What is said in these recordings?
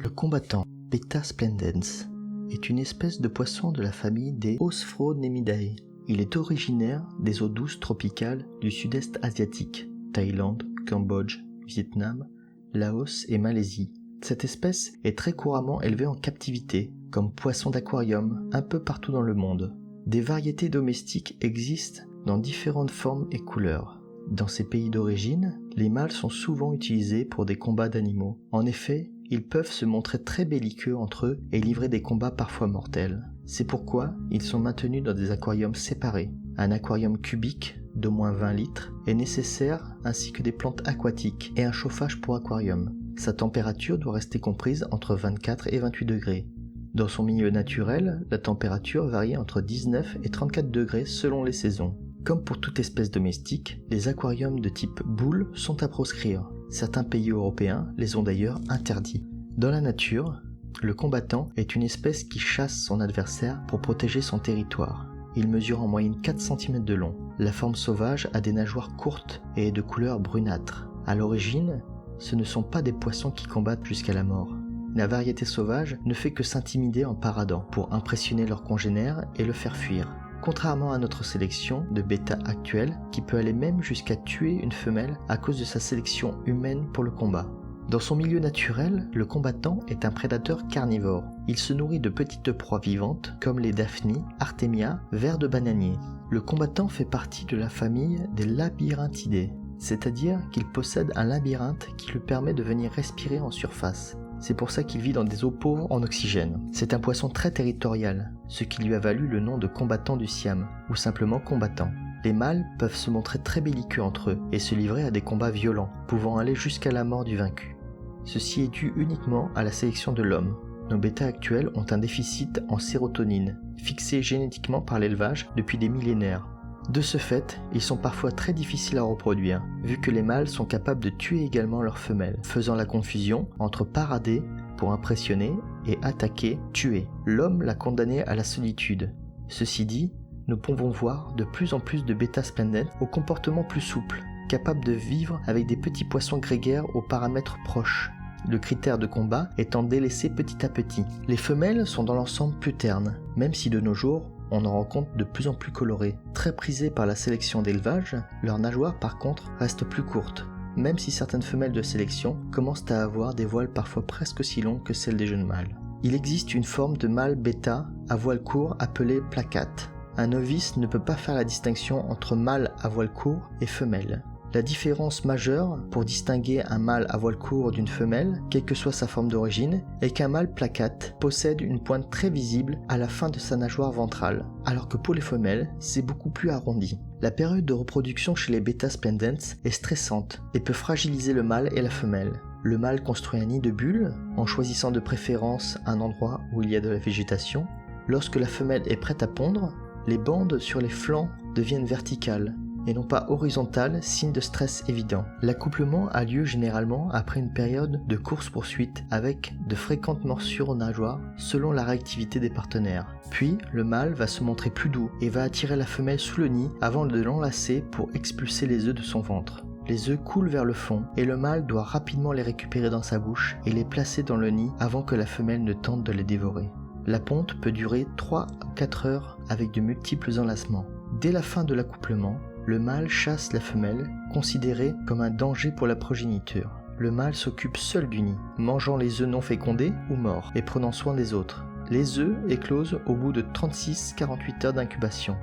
Le combattant Betta splendens est une espèce de poisson de la famille des Osphronemidae. Il est originaire des eaux douces tropicales du sud-est asiatique, Thaïlande, Cambodge, Vietnam, Laos et Malaisie. Cette espèce est très couramment élevée en captivité, comme poisson d'aquarium, un peu partout dans le monde. Des variétés domestiques existent dans différentes formes et couleurs. Dans ces pays d'origine, les mâles sont souvent utilisés pour des combats d'animaux. En effet, ils peuvent se montrer très belliqueux entre eux et livrer des combats parfois mortels. C'est pourquoi ils sont maintenus dans des aquariums séparés. Un aquarium cubique d'au moins 20 litres est nécessaire, ainsi que des plantes aquatiques et un chauffage pour aquarium. Sa température doit rester comprise entre 24 et 28 degrés. Dans son milieu naturel, la température varie entre 19 et 34 degrés selon les saisons. Comme pour toute espèce domestique, les aquariums de type boule sont à proscrire. Certains pays européens les ont d'ailleurs interdits. Dans la nature, le combattant est une espèce qui chasse son adversaire pour protéger son territoire. Il mesure en moyenne 4 cm de long. La forme sauvage a des nageoires courtes et est de couleur brunâtre. À l'origine, ce ne sont pas des poissons qui combattent jusqu'à la mort. La variété sauvage ne fait que s'intimider en paradant pour impressionner leurs congénères et le faire fuir. Contrairement à notre sélection de bêta actuelle qui peut aller même jusqu'à tuer une femelle à cause de sa sélection humaine pour le combat. Dans son milieu naturel, le combattant est un prédateur carnivore. Il se nourrit de petites proies vivantes comme les daphnies, artémia, vers de bananier. Le combattant fait partie de la famille des labyrinthidae, c'est-à-dire qu'il possède un labyrinthe qui lui permet de venir respirer en surface. C'est pour ça qu'il vit dans des eaux pauvres en oxygène. C'est un poisson très territorial, ce qui lui a valu le nom de combattant du Siam, ou simplement combattant. Les mâles peuvent se montrer très belliqueux entre eux et se livrer à des combats violents, pouvant aller jusqu'à la mort du vaincu. Ceci est dû uniquement à la sélection de l'homme. Nos bêtas actuels ont un déficit en sérotonine, fixé génétiquement par l'élevage depuis des millénaires. De ce fait, ils sont parfois très difficiles à reproduire, vu que les mâles sont capables de tuer également leurs femelles, faisant la confusion entre parader pour impressionner et attaquer, tuer. L'homme l'a condamné à la solitude. Ceci dit, nous pouvons voir de plus en plus de bêta splendens au comportement plus souple, capables de vivre avec des petits poissons grégaires aux paramètres proches. Le critère de combat étant délaissé petit à petit. Les femelles sont dans l'ensemble plus ternes, même si de nos jours, on en rencontre de plus en plus colorées. Très prisées par la sélection d'élevage, leurs nageoires par contre restent plus courtes, même si certaines femelles de sélection commencent à avoir des voiles parfois presque aussi longues que celles des jeunes mâles. Il existe une forme de mâle bêta à voile court appelée placate. Un novice ne peut pas faire la distinction entre mâle à voile court et femelle. La différence majeure pour distinguer un mâle à voile court d'une femelle, quelle que soit sa forme d'origine, est qu'un mâle placate possède une pointe très visible à la fin de sa nageoire ventrale, alors que pour les femelles, c'est beaucoup plus arrondi. La période de reproduction chez les bêta splendens est stressante et peut fragiliser le mâle et la femelle. Le mâle construit un nid de bulles, en choisissant de préférence un endroit où il y a de la végétation. Lorsque la femelle est prête à pondre, les bandes sur les flancs deviennent verticales et non pas horizontales, signe de stress évident. L'accouplement a lieu généralement après une période de course-poursuite avec de fréquentes morsures aux nageoires selon la réactivité des partenaires. Puis, le mâle va se montrer plus doux et va attirer la femelle sous le nid avant de l'enlacer pour expulser les œufs de son ventre. Les œufs coulent vers le fond et le mâle doit rapidement les récupérer dans sa bouche et les placer dans le nid avant que la femelle ne tente de les dévorer. La ponte peut durer 3 à 4 heures avec de multiples enlacements. Dès la fin de l'accouplement, le mâle chasse la femelle, considérée comme un danger pour la progéniture. Le mâle s'occupe seul du nid, mangeant les œufs non fécondés ou morts et prenant soin des autres. Les œufs éclosent au bout de 36-48 heures d'incubation.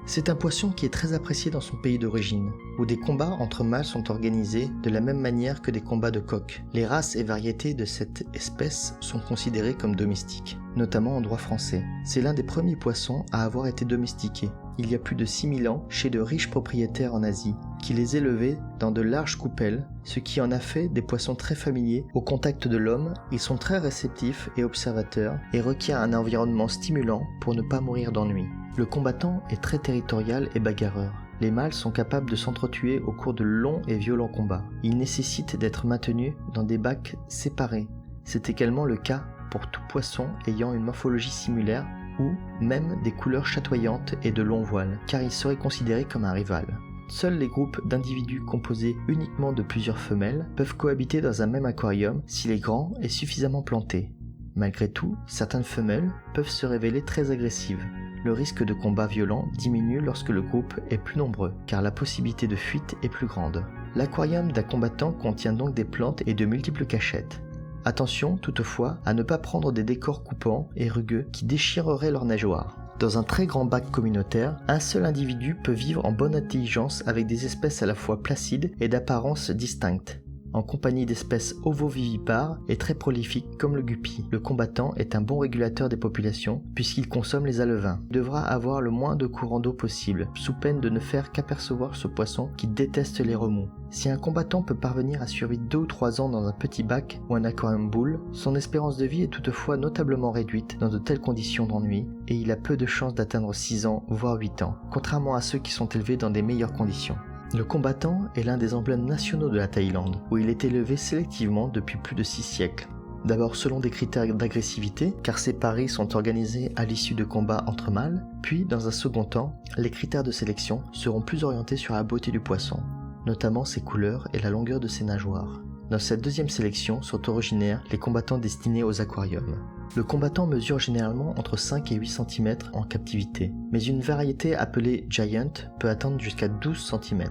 C'est un poisson qui est très apprécié dans son pays d'origine, où des combats entre mâles sont organisés de la même manière que des combats de coqs. Les races et variétés de cette espèce sont considérées comme domestiques, notamment en droit français. C'est l'un des premiers poissons à avoir été domestiqué, il y a plus de 6000 ans, chez de riches propriétaires en Asie, qui les élevaient dans de larges coupelles, ce qui en a fait des poissons très familiers. Au contact de l'homme, ils sont très réceptifs et observateurs, et requièrent un environnement stimulant pour ne pas mourir d'ennui. Le combattant est très territorial et bagarreur. Les mâles sont capables de s'entretuer au cours de longs et violents combats. Ils nécessitent d'être maintenus dans des bacs séparés. C'est également le cas pour tout poisson ayant une morphologie similaire ou même des couleurs chatoyantes et de longs voiles, car il serait considéré comme un rival. Seuls les groupes d'individus composés uniquement de plusieurs femelles peuvent cohabiter dans un même aquarium s'il est grand et suffisamment planté. Malgré tout, certaines femelles peuvent se révéler très agressives. Le risque de combat violent diminue lorsque le groupe est plus nombreux, car la possibilité de fuite est plus grande. L'aquarium d'un combattant contient donc des plantes et de multiples cachettes. Attention toutefois à ne pas prendre des décors coupants et rugueux qui déchireraient leurs nageoires. Dans un très grand bac communautaire, un seul individu peut vivre en bonne intelligence avec des espèces à la fois placides et d'apparence distincte. En compagnie d'espèces ovovivipares et très prolifiques comme le guppy. Le combattant est un bon régulateur des populations puisqu'il consomme les alevins. Il devra avoir le moins de courant d'eau possible, sous peine de ne faire qu'apercevoir ce poisson qui déteste les remous. Si un combattant peut parvenir à survivre 2 ou 3 ans dans un petit bac ou un aquarium boule, son espérance de vie est toutefois notablement réduite dans de telles conditions d'ennui et il a peu de chances d'atteindre 6 ans voire 8 ans, contrairement à ceux qui sont élevés dans des meilleures conditions. Le combattant est l'un des emblèmes nationaux de la Thaïlande, où il est élevé sélectivement depuis plus de 6 siècles. D'abord selon des critères d'agressivité, car ces paris sont organisés à l'issue de combats entre mâles, puis dans un second temps, les critères de sélection seront plus orientés sur la beauté du poisson, notamment ses couleurs et la longueur de ses nageoires. Dans cette deuxième sélection sont originaires les combattants destinés aux aquariums. Le combattant mesure généralement entre 5 et 8 cm en captivité, mais une variété appelée Giant peut atteindre jusqu'à 12 cm.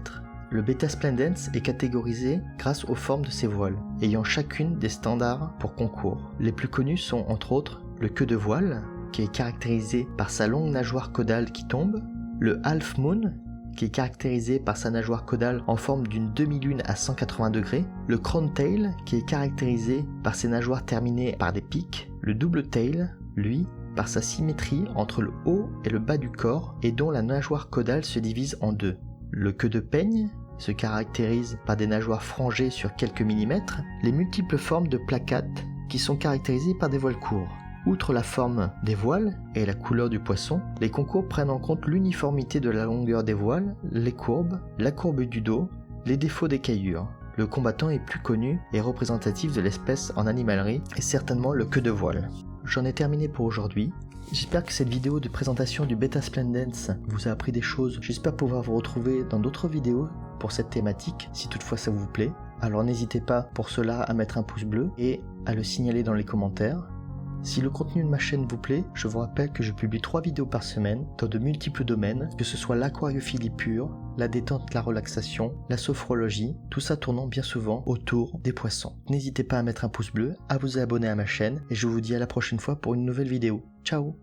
Le Beta Splendens est catégorisé grâce aux formes de ses voiles, ayant chacune des standards pour concours. Les plus connus sont entre autres le queue de voile, qui est caractérisé par sa longue nageoire caudale qui tombe, le Half Moon, qui est caractérisé par sa nageoire caudale en forme d'une demi-lune à 180 degrés, le Crown Tail, qui est caractérisé par ses nageoires terminées par des pics, le Double Tail, lui, par sa symétrie entre le haut et le bas du corps et dont la nageoire caudale se divise en deux. Le queue de peigne se caractérise par des nageoires frangées sur quelques millimètres, les multiples formes de placates qui sont caractérisées par des voiles courts. Outre la forme des voiles et la couleur du poisson, les concours prennent en compte l'uniformité de la longueur des voiles, les courbes, la courbe du dos, les défauts des caillures. Le combattant est plus connu et représentatif de l'espèce en animalerie et certainement le queue de voile. J'en ai terminé pour aujourd'hui. J'espère que cette vidéo de présentation du Beta Splendens vous a appris des choses. J'espère pouvoir vous retrouver dans d'autres vidéos pour cette thématique, si toutefois ça vous plaît. Alors n'hésitez pas pour cela à mettre un pouce bleu et à le signaler dans les commentaires. Si le contenu de ma chaîne vous plaît, je vous rappelle que je publie 3 vidéos par semaine dans de multiples domaines, que ce soit l'aquariophilie pure, la détente, la relaxation, la sophrologie, tout ça tournant bien souvent autour des poissons. N'hésitez pas à mettre un pouce bleu, à vous abonner à ma chaîne et je vous dis à la prochaine fois pour une nouvelle vidéo. Ciao!